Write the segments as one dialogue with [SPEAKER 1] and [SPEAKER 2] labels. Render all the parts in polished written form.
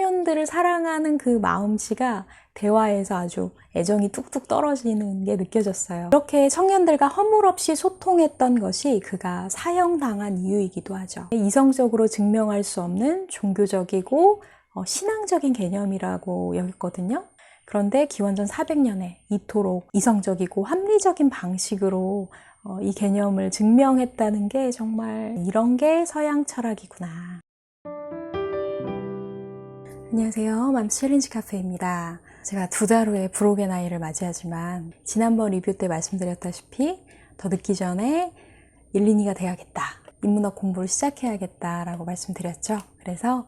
[SPEAKER 1] 청년들을 사랑하는 그 마음씨가 대화에서 아주 애정이 뚝뚝 떨어지는 게 느껴졌어요. 이렇게 청년들과 허물없이 소통했던 것이 그가 사형당한 이유이기도 하죠. 이성적으로 증명할 수 없는 종교적이고 신앙적인 개념이라고 여겼거든요. 그런데 기원전 400년에 이토록 이성적이고 합리적인 방식으로 이 개념을 증명했다는 게 정말 이런 게 서양 철학이구나. 안녕하세요. 맘스 챌린지 카페입니다. 제가 2달 후에 불혹의 나이를 맞이하지만 지난번 리뷰 때 말씀드렸다시피 더 늦기 전에 1, 2가 돼야겠다. 인문학 공부를 시작해야겠다라고 말씀드렸죠. 그래서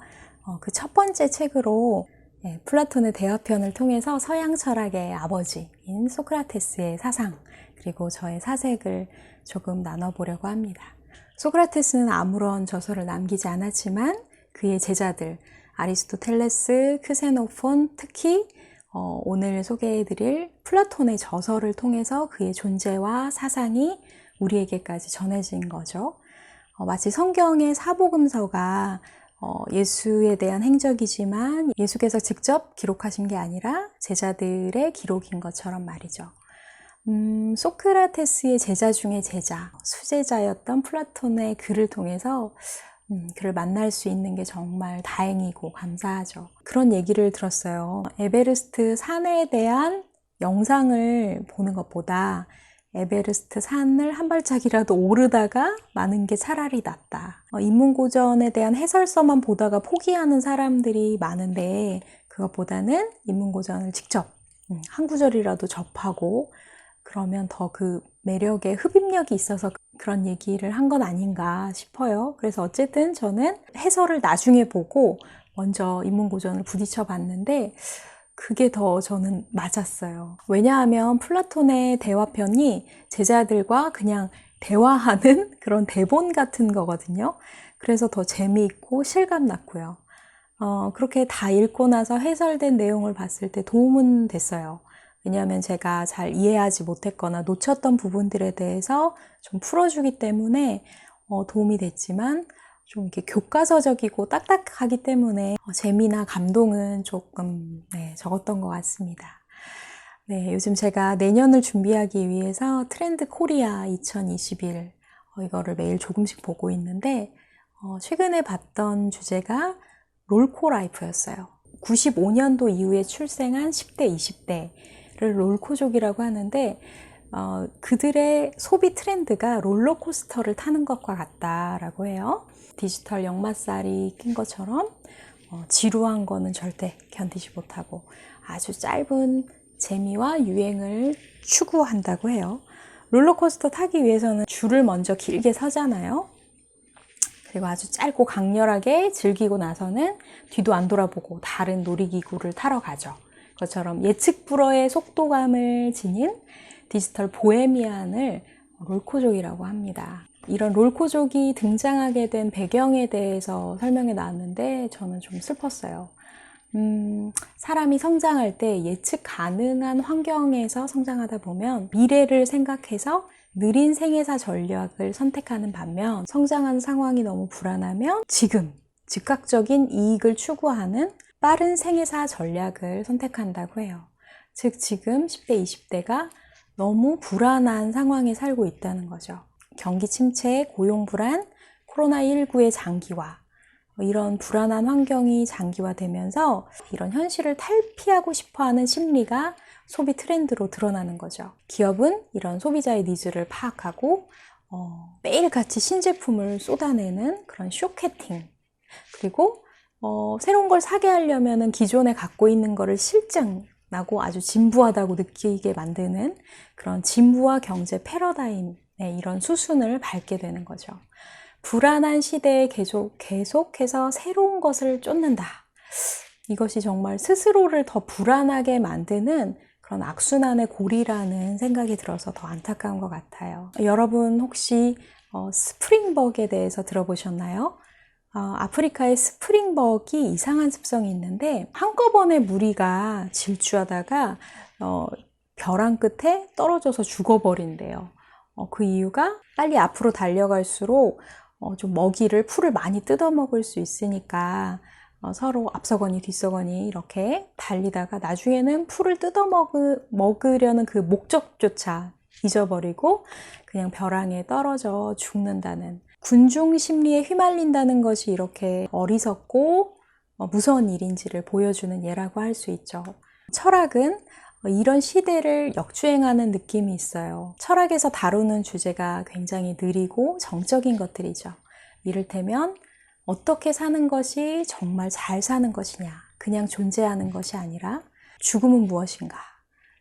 [SPEAKER 1] 그 첫 번째 책으로 플라톤의 대화편을 통해서 서양 철학의 아버지인 소크라테스의 사상 그리고 저의 사색을 조금 나눠보려고 합니다. 소크라테스는 아무런 저서를 남기지 않았지만 그의 제자들 아리스토텔레스, 크세노폰, 특히 오늘 소개해드릴 플라톤의 저서를 통해서 그의 존재와 사상이 우리에게까지 전해진 거죠. 마치 성경의 사복음서가 예수에 대한 행적이지만 예수께서 직접 기록하신 게 아니라 제자들의 기록인 것처럼 말이죠. 소크라테스의 제자 중에 제자, 수제자였던 플라톤의 글을 통해서 그를 만날 수 있는 게 정말 다행이고 감사하죠. 그런 얘기를 들었어요. 에베레스트 산에 대한 영상을 보는 것보다 에베레스트 산을 한 발짝이라도 오르다가 마는 게 차라리 낫다. 인문고전에 대한 해설서만 보다가 포기하는 사람들이 많은데 그것보다는 인문고전을 직접 한 구절이라도 접하고 그러면 더 그 매력에 흡입력이 있어서 그런 얘기를 한 건 아닌가 싶어요. 그래서 어쨌든 저는 해설을 나중에 보고 먼저 인문고전을 부딪혀 봤는데 그게 더 저는 맞았어요. 왜냐하면 플라톤의 대화편이 제자들과 그냥 대화하는 그런 대본 같은 거거든요. 그래서 더 재미있고 실감났고요. 그렇게 다 읽고 나서 해설된 내용을 봤을 때 도움은 됐어요. 왜냐하면 제가 잘 이해하지 못했거나 놓쳤던 부분들에 대해서 좀 풀어주기 때문에 도움이 됐지만 좀 이렇게 교과서적이고 딱딱하기 때문에 재미나 감동은 조금 적었던 것 같습니다. 네, 요즘 제가 내년을 준비하기 위해서 트렌드 코리아 2021 이거를 매일 조금씩 보고 있는데 최근에 봤던 주제가 롤코 라이프였어요. 95년도 이후에 출생한 10대, 20대를 롤코족이라고 하는데 그들의 소비 트렌드가 롤러코스터를 타는 것과 같다라고 해요. 디지털 역마살이 낀 것처럼 지루한 거는 절대 견디지 못하고 아주 짧은 재미와 유행을 추구한다고 해요. 롤러코스터 타기 위해서는 줄을 먼저 길게 서잖아요. 그리고 아주 짧고 강렬하게 즐기고 나서는 뒤도 안 돌아보고 다른 놀이기구를 타러 가죠. 그것처럼 예측 불허의 속도감을 지닌 디지털 보헤미안을 롤코족이라고 합니다. 이런 롤코족이 등장하게 된 배경에 대해서 설명해 놨는데 저는 좀 슬펐어요. 사람이 성장할 때 예측 가능한 환경에서 성장하다 보면 미래를 생각해서 느린 생애사 전략을 선택하는 반면 성장한 상황이 너무 불안하면 지금 즉각적인 이익을 추구하는 빠른 생애사 전략을 선택한다고 해요. 즉 지금 10대, 20대가 너무 불안한 상황에 살고 있다는 거죠. 경기 침체, 고용 불안, 코로나19의 장기화 이런 불안한 환경이 장기화되면서 이런 현실을 탈피하고 싶어하는 심리가 소비 트렌드로 드러나는 거죠. 기업은 이런 소비자의 니즈를 파악하고 매일같이 신제품을 쏟아내는 그런 쇼케팅 그리고 새로운 걸 사게 하려면 기존에 갖고 있는 거를 실증나고 아주 진부하다고 느끼게 만드는 그런 진부화 경제 패러다임의 이런 수순을 밟게 되는 거죠. 불안한 시대에 계속해서 새로운 것을 쫓는다. 이것이 정말 스스로를 더 불안하게 만드는 그런 악순환의 고리라는 생각이 들어서 더 안타까운 것 같아요. 여러분 혹시 스프링벅에 대해서 들어보셨나요? 아프리카의 스프링벅이 이상한 습성이 있는데 한꺼번에 무리가 질주하다가 벼랑 끝에 떨어져서 죽어버린대요. 그 이유가 빨리 앞으로 달려갈수록 좀 풀을 많이 뜯어먹을 수 있으니까 서로 앞서거니 뒤서거니 이렇게 달리다가 나중에는 풀을 먹으려는 그 목적조차 잊어버리고 그냥 벼랑에 떨어져 죽는다는, 군중 심리에 휘말린다는 것이 이렇게 어리석고 무서운 일인지를 보여주는 예라고 할 수 있죠. 철학은 이런 시대를 역주행하는 느낌이 있어요. 철학에서 다루는 주제가 굉장히 느리고 정적인 것들이죠. 이를테면 어떻게 사는 것이 정말 잘 사는 것이냐, 그냥 존재하는 것이 아니라 죽음은 무엇인가,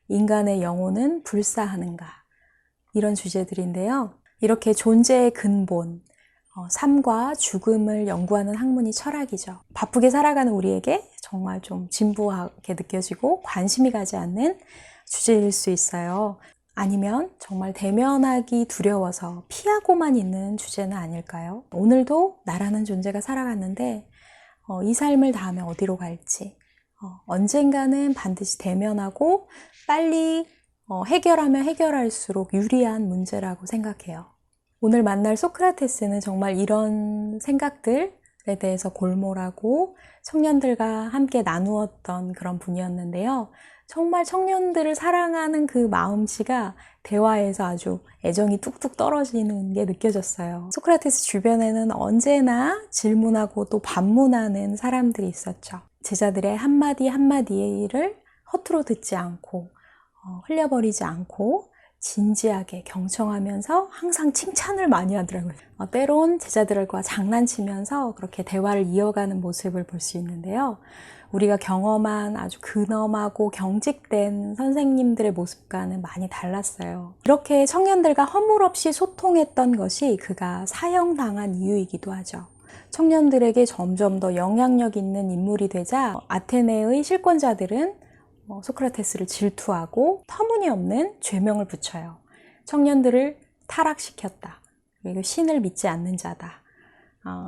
[SPEAKER 1] 인간의 영혼은 불사하는가, 이런 주제들인데요. 이렇게 존재의 근본, 삶과 죽음을 연구하는 학문이 철학이죠. 바쁘게 살아가는 우리에게 정말 좀 진부하게 느껴지고 관심이 가지 않는 주제일 수 있어요. 아니면 정말 대면하기 두려워서 피하고만 있는 주제는 아닐까요? 오늘도 나라는 존재가 살아갔는데 이 삶을 다음에 어디로 갈지 언젠가는 반드시 대면하고 빨리 해결하면 해결할수록 유리한 문제라고 생각해요. 오늘 만날 소크라테스는 정말 이런 생각들에 대해서 골몰하고 청년들과 함께 나누었던 그런 분이었는데요. 정말 청년들을 사랑하는 그 마음씨가 대화에서 아주 애정이 뚝뚝 떨어지는 게 느껴졌어요. 소크라테스 주변에는 언제나 질문하고 또 반문하는 사람들이 있었죠. 제자들의 한마디 한마디를 허투루 듣지 않고 흘려버리지 않고 진지하게 경청하면서 항상 칭찬을 많이 하더라고요. 때론 제자들과 장난치면서 그렇게 대화를 이어가는 모습을 볼 수 있는데요. 우리가 경험한 아주 근엄하고 경직된 선생님들의 모습과는 많이 달랐어요. 이렇게 청년들과 허물없이 소통했던 것이 그가 사형당한 이유이기도 하죠. 청년들에게 점점 더 영향력 있는 인물이 되자 아테네의 실권자들은 소크라테스를 질투하고 터무니없는 죄명을 붙여요. 청년들을 타락시켰다. 그리고 신을 믿지 않는 자다.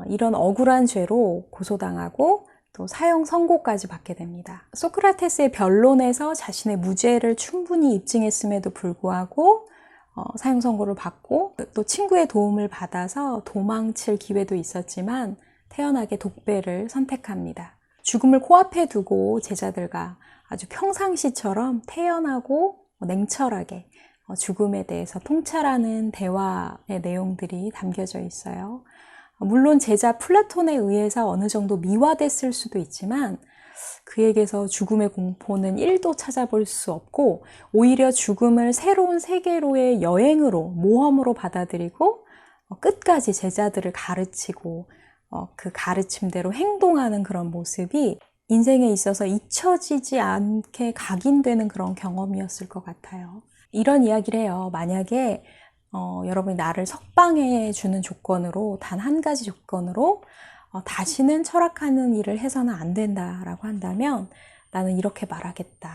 [SPEAKER 1] 이런 억울한 죄로 고소당하고 또 사형 선고까지 받게 됩니다. 소크라테스의 변론에서 자신의 무죄를 충분히 입증했음에도 불구하고 사형 선고를 받고 또 친구의 도움을 받아서 도망칠 기회도 있었지만 태연하게 독배를 선택합니다. 죽음을 코앞에 두고 제자들과 아주 평상시처럼 태연하고 냉철하게 죽음에 대해서 통찰하는 대화의 내용들이 담겨져 있어요. 물론 제자 플라톤에 의해서 어느 정도 미화됐을 수도 있지만 그에게서 죽음의 공포는 1도 찾아볼 수 없고 오히려 죽음을 새로운 세계로의 여행으로, 모험으로 받아들이고 끝까지 제자들을 가르치고 그 가르침대로 행동하는 그런 모습이 인생에 있어서 잊혀지지 않게 각인되는 그런 경험이었을 것 같아요. 이런 이야기를 해요. 만약에 여러분이 나를 석방해 주는 조건으로, 단 한 가지 조건으로 다시는 철학하는 일을 해서는 안 된다라고 한다면 나는 이렇게 말하겠다.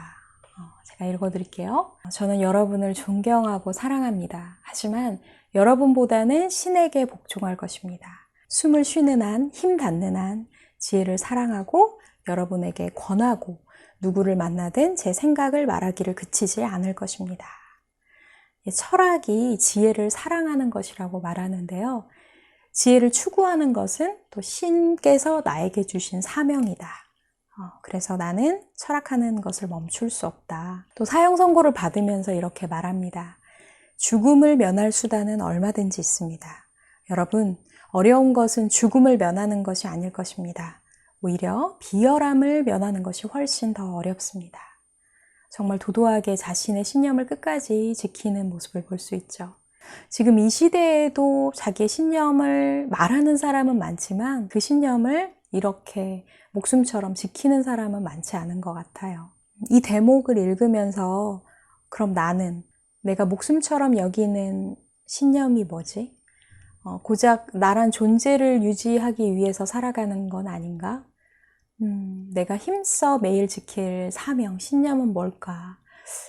[SPEAKER 1] 제가 읽어드릴게요. 저는 여러분을 존경하고 사랑합니다. 하지만 여러분보다는 신에게 복종할 것입니다. 숨을 쉬는 한, 힘 닿는 한 지혜를 사랑하고 여러분에게 권하고 누구를 만나든 제 생각을 말하기를 그치지 않을 것입니다. 철학이 지혜를 사랑하는 것이라고 말하는데요. 지혜를 추구하는 것은 또 신께서 나에게 주신 사명이다. 그래서 나는 철학하는 것을 멈출 수 없다. 또 사형 선고를 받으면서 이렇게 말합니다. 죽음을 면할 수단은 얼마든지 있습니다. 여러분, 어려운 것은 죽음을 면하는 것이 아닐 것입니다. 오히려 비열함을 면하는 것이 훨씬 더 어렵습니다. 정말 도도하게 자신의 신념을 끝까지 지키는 모습을 볼 수 있죠. 지금 이 시대에도 자기의 신념을 말하는 사람은 많지만 그 신념을 이렇게 목숨처럼 지키는 사람은 많지 않은 것 같아요. 이 대목을 읽으면서 그럼 내가 목숨처럼 여기는 신념이 뭐지? 고작 나란 존재를 유지하기 위해서 살아가는 건 아닌가? 내가 힘써 매일 지킬 사명, 신념은 뭘까?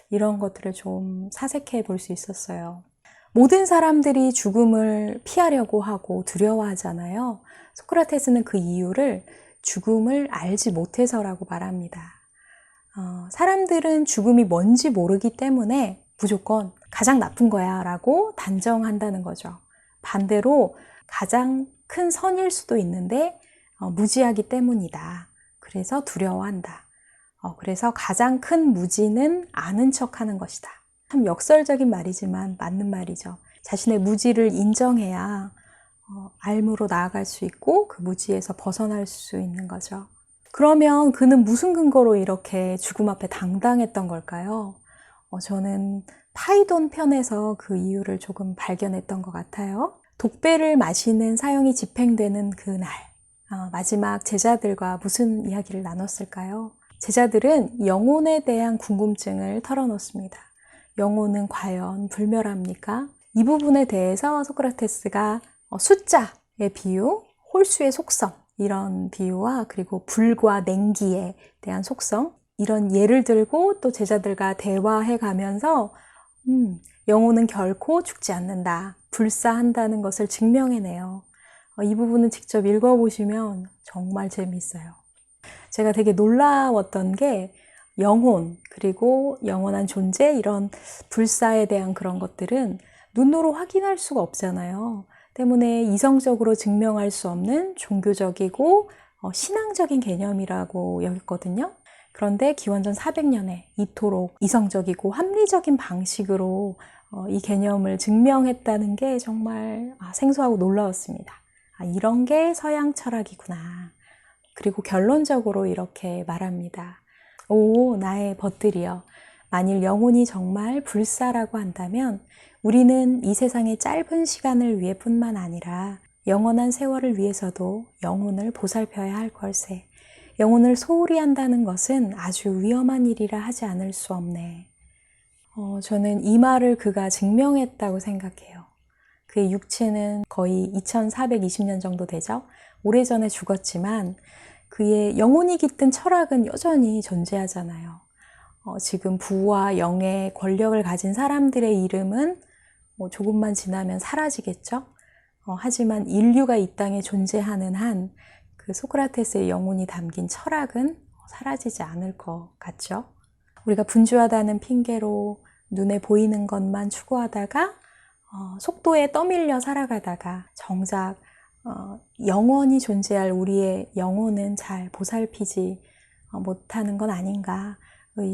[SPEAKER 1] 이런 것들을 좀 사색해 볼 수 있었어요. 모든 사람들이 죽음을 피하려고 하고 두려워하잖아요. 소크라테스는 그 이유를 죽음을 알지 못해서라고 말합니다. 사람들은 죽음이 뭔지 모르기 때문에 무조건 가장 나쁜 거야 라고 단정한다는 거죠. 반대로 가장 큰 선일 수도 있는데 무지하기 때문이다. 그래서 두려워한다. 그래서 가장 큰 무지는 아는 척하는 것이다. 참 역설적인 말이지만 맞는 말이죠. 자신의 무지를 인정해야 알무로 나아갈 수 있고 그 무지에서 벗어날 수 있는 거죠. 그러면 그는 무슨 근거로 이렇게 죽음 앞에 당당했던 걸까요? 저는 파이돈 편에서 그 이유를 조금 발견했던 것 같아요. 독배를 마시는 사형이 집행되는 그날, 마지막 제자들과 무슨 이야기를 나눴을까요? 제자들은 영혼에 대한 궁금증을 털어놓습니다. 영혼은 과연 불멸합니까? 이 부분에 대해서 소크라테스가 숫자의 비유, 홀수의 속성, 이런 비유와 그리고 불과 냉기에 대한 속성, 이런 예를 들고 또 제자들과 대화해 가면서 영혼은 결코 죽지 않는다, 불사한다는 것을 증명해내요. 이 부분은 직접 읽어보시면 정말 재미있어요. 제가 되게 놀라웠던 게 영혼, 그리고 영원한 존재, 이런 불사에 대한 그런 것들은 눈으로 확인할 수가 없잖아요. 때문에 이성적으로 증명할 수 없는 종교적이고 신앙적인 개념이라고 여겼거든요. 그런데 기원전 400년에 이토록 이성적이고 합리적인 방식으로 이 개념을 증명했다는 게 정말 생소하고 놀라웠습니다. 이런 게 서양 철학이구나. 그리고 결론적으로 이렇게 말합니다. 오, 나의 벗들이여. 만일 영혼이 정말 불사라고 한다면 우리는 이 세상의 짧은 시간을 위해 뿐만 아니라 영원한 세월을 위해서도 영혼을 보살펴야 할 걸세. 영혼을 소홀히 한다는 것은 아주 위험한 일이라 하지 않을 수 없네. 저는 이 말을 그가 증명했다고 생각해요. 그의 육체는 거의 2420년 정도 되죠. 오래전에 죽었지만 그의 영혼이 깃든 철학은 여전히 존재하잖아요. 지금 부와 영의 권력을 가진 사람들의 이름은 조금만 지나면 사라지겠죠. 하지만 인류가 이 땅에 존재하는 한 그 소크라테스의 영혼이 담긴 철학은 사라지지 않을 것 같죠. 우리가 분주하다는 핑계로 눈에 보이는 것만 추구하다가 속도에 떠밀려 살아가다가 정작 영원히 존재할 우리의 영혼은 잘 보살피지 못하는 건 아닌가,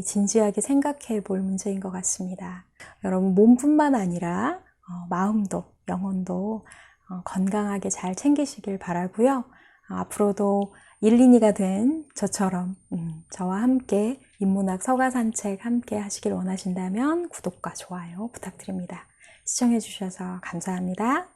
[SPEAKER 1] 진지하게 생각해 볼 문제인 것 같습니다. 여러분, 몸뿐만 아니라 마음도, 영혼도 건강하게 잘 챙기시길 바라고요. 앞으로도 1, 2니가 된 저처럼 저와 함께 인문학 서가 산책 함께 하시길 원하신다면 구독과 좋아요 부탁드립니다. 시청해 주셔서 감사합니다.